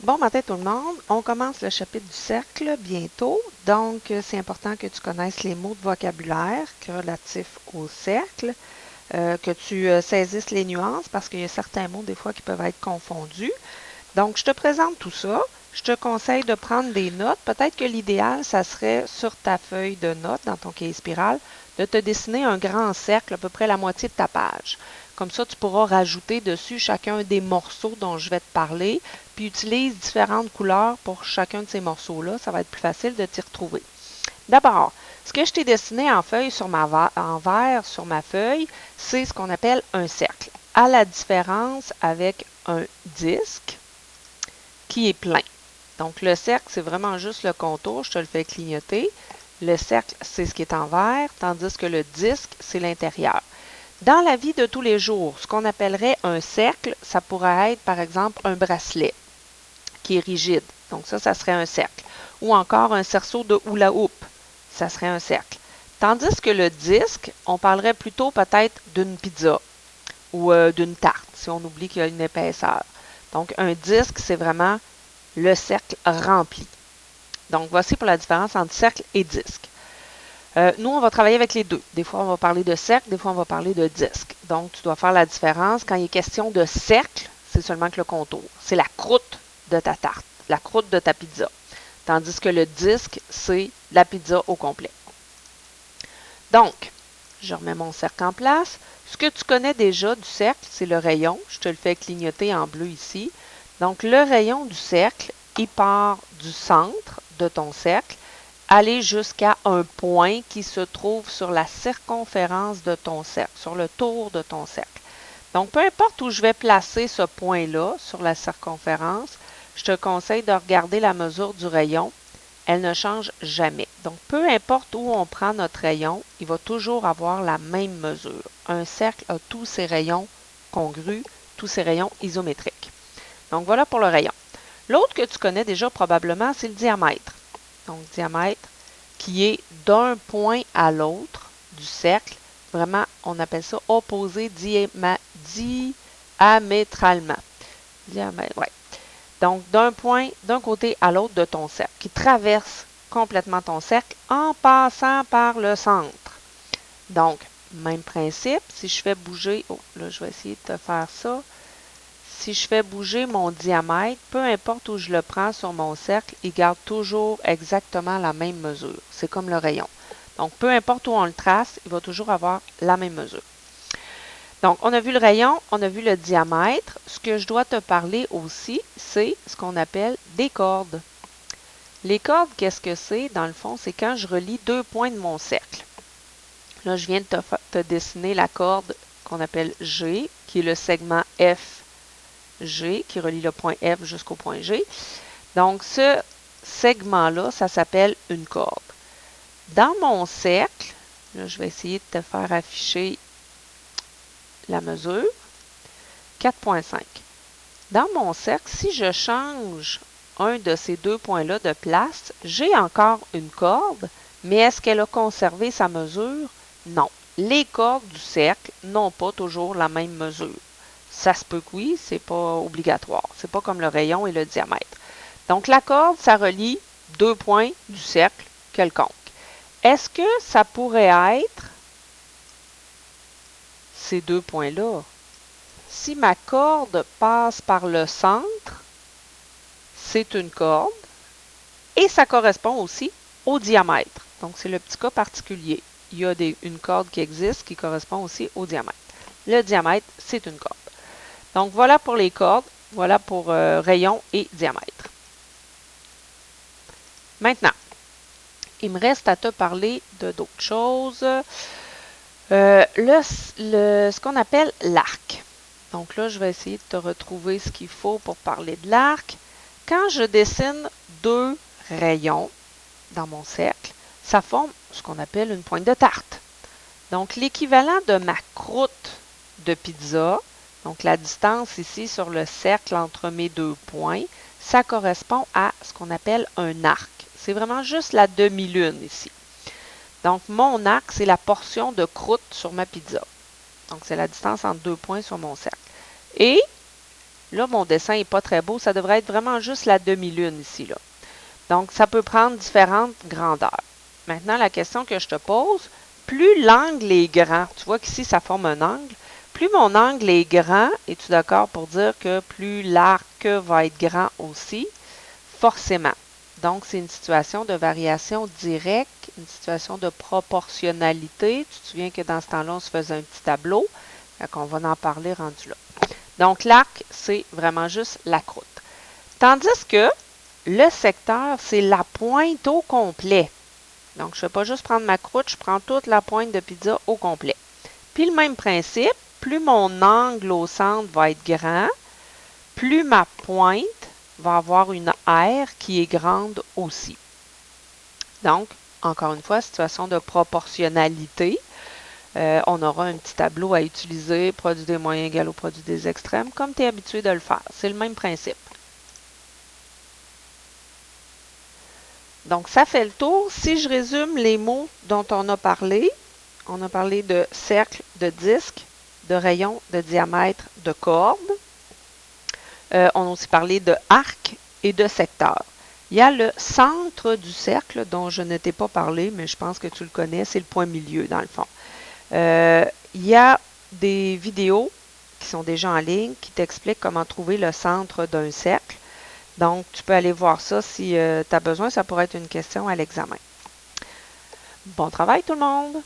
Bon matin tout le monde, on commence le chapitre du cercle bientôt, donc c'est important que tu connaisses les mots de vocabulaire relatifs au cercle, que tu saisisses les nuances parce qu'il y a certains mots des fois qui peuvent être confondus. Donc je te présente tout ça, je te conseille de prendre des notes, peut-être que l'idéal ça serait sur ta feuille de notes dans ton cahier spirale de te dessiner un grand cercle à peu près la moitié de ta page. Comme ça, tu pourras rajouter dessus chacun des morceaux dont je vais te parler, puis utilise différentes couleurs pour chacun de ces morceaux-là. Ça va être plus facile de t'y retrouver. D'abord, ce que je t'ai dessiné en feuille en vert sur ma feuille, c'est ce qu'on appelle un cercle. À la différence avec un disque qui est plein. Donc le cercle, c'est vraiment juste le contour, je te le fais clignoter. Le cercle, c'est ce qui est en vert, tandis que le disque, c'est l'intérieur. Dans la vie de tous les jours, ce qu'on appellerait un cercle, ça pourrait être par exemple un bracelet qui est rigide. Donc ça serait un cercle. Ou encore un cerceau de hula hoop, ça serait un cercle. Tandis que le disque, on parlerait plutôt peut-être d'une pizza ou d'une tarte, si on oublie qu'il y a une épaisseur. Donc un disque, c'est vraiment le cercle rempli. Donc voici pour la différence entre cercle et disque. Nous, on va travailler avec les deux. Des fois, on va parler de cercle, des fois, on va parler de disque. Donc, tu dois faire la différence. Quand il est question de cercle, c'est seulement que le contour. C'est la croûte de ta tarte, la croûte de ta pizza. Tandis que le disque, c'est la pizza au complet. Donc, je remets mon cercle en place. Ce que tu connais déjà du cercle, c'est le rayon. Je te le fais clignoter en bleu ici. Donc, le rayon du cercle, il part du centre de ton cercle aller jusqu'à un point qui se trouve sur la circonférence de ton cercle, sur le tour de ton cercle. Donc, peu importe où je vais placer ce point-là sur la circonférence, je te conseille de regarder la mesure du rayon. Elle ne change jamais. Donc, peu importe où on prend notre rayon, il va toujours avoir la même mesure. Un cercle a tous ses rayons congrus, tous ses rayons isométriques. Donc, voilà pour le rayon. L'autre que tu connais déjà probablement, c'est le diamètre. Donc, diamètre qui est d'un point à l'autre du cercle. Vraiment, on appelle ça opposé diamétralement. Ouais. Donc, d'un point, d'un côté à l'autre de ton cercle, qui traverse complètement ton cercle en passant par le centre. Donc, même principe, si je fais bouger, oh, là, je vais essayer de te faire ça. Si je fais bouger mon diamètre, peu importe où je le prends sur mon cercle, il garde toujours exactement la même mesure. C'est comme le rayon. Donc, peu importe où on le trace, il va toujours avoir la même mesure. Donc, on a vu le rayon, on a vu le diamètre. Ce que je dois te parler aussi, c'est ce qu'on appelle des cordes. Les cordes, qu'est-ce que c'est? Dans le fond, c'est quand je relie deux points de mon cercle. Là, je viens de te dessiner la corde qu'on appelle G, qui est le segment F G, qui relie le point F jusqu'au point G. Donc, ce segment-là, ça s'appelle une corde. Dans mon cercle, là, je vais essayer de te faire afficher la mesure, 4,5. Dans mon cercle, si je change un de ces deux points-là de place, j'ai encore une corde, mais est-ce qu'elle a conservé sa mesure? Non. Les cordes du cercle n'ont pas toujours la même mesure. Ça se peut que oui, c'est pas obligatoire. C'est pas comme le rayon et le diamètre. Donc, la corde, ça relie deux points du cercle quelconque. Est-ce que ça pourrait être ces deux points-là? Si ma corde passe par le centre, c'est une corde et ça correspond aussi au diamètre. Donc, c'est le petit cas particulier. Il y a une corde qui existe qui correspond aussi au diamètre. Le diamètre, c'est une corde. Donc, voilà pour les cordes. Voilà pour rayon et diamètre. Maintenant, il me reste à te parler de d'autres choses. Ce qu'on appelle l'arc. Donc là, je vais essayer de te retrouver ce qu'il faut pour parler de l'arc. Quand je dessine deux rayons dans mon cercle, ça forme ce qu'on appelle une pointe de tarte. Donc, l'équivalent de ma croûte de pizza, donc la distance ici sur le cercle entre mes deux points, ça correspond à ce qu'on appelle un arc. C'est vraiment juste la demi-lune ici. Donc, mon arc, c'est la portion de croûte sur ma pizza. Donc, c'est la distance entre deux points sur mon cercle. Et Là, mon dessin n'est pas très beau. Ça devrait être vraiment juste la demi-lune ici, là. Donc, ça peut prendre différentes grandeurs. Maintenant, la question que je te pose, plus l'angle est grand, tu vois qu'ici, ça forme un angle, plus mon angle est grand, es-tu d'accord pour dire que plus l'arc va être grand aussi? Forcément. Donc, c'est une situation de variation directe, une situation de proportionnalité. Tu te souviens que dans ce temps-là, on se faisait un petit tableau. Donc, on va en parler rendu là. Donc, l'arc, c'est vraiment juste la croûte. Tandis que le secteur, c'est la pointe au complet. Donc, je ne vais pas juste prendre ma croûte, je prends toute la pointe de pizza au complet. Puis, le même principe, plus mon angle au centre va être grand, plus ma pointe va avoir une aire qui est grande aussi. Donc, encore une fois, situation de proportionnalité. On aura un petit tableau à utiliser, produit des moyens égal au produit des extrêmes, comme tu es habitué de le faire. C'est le même principe. Donc, ça fait le tour. Si je résume les mots dont on a parlé de cercle, de disque, de rayon, de diamètre, de corde. On a aussi parlé de arc et de secteur. Il y a le centre du cercle dont je ne t'ai pas parlé, mais je pense que tu le connais, c'est le point milieu dans le fond. Il y a des vidéos qui sont déjà en ligne qui t'expliquent comment trouver le centre d'un cercle. Donc, tu peux aller voir ça si tu as besoin. Ça pourrait être une question à l'examen. Bon travail tout le monde!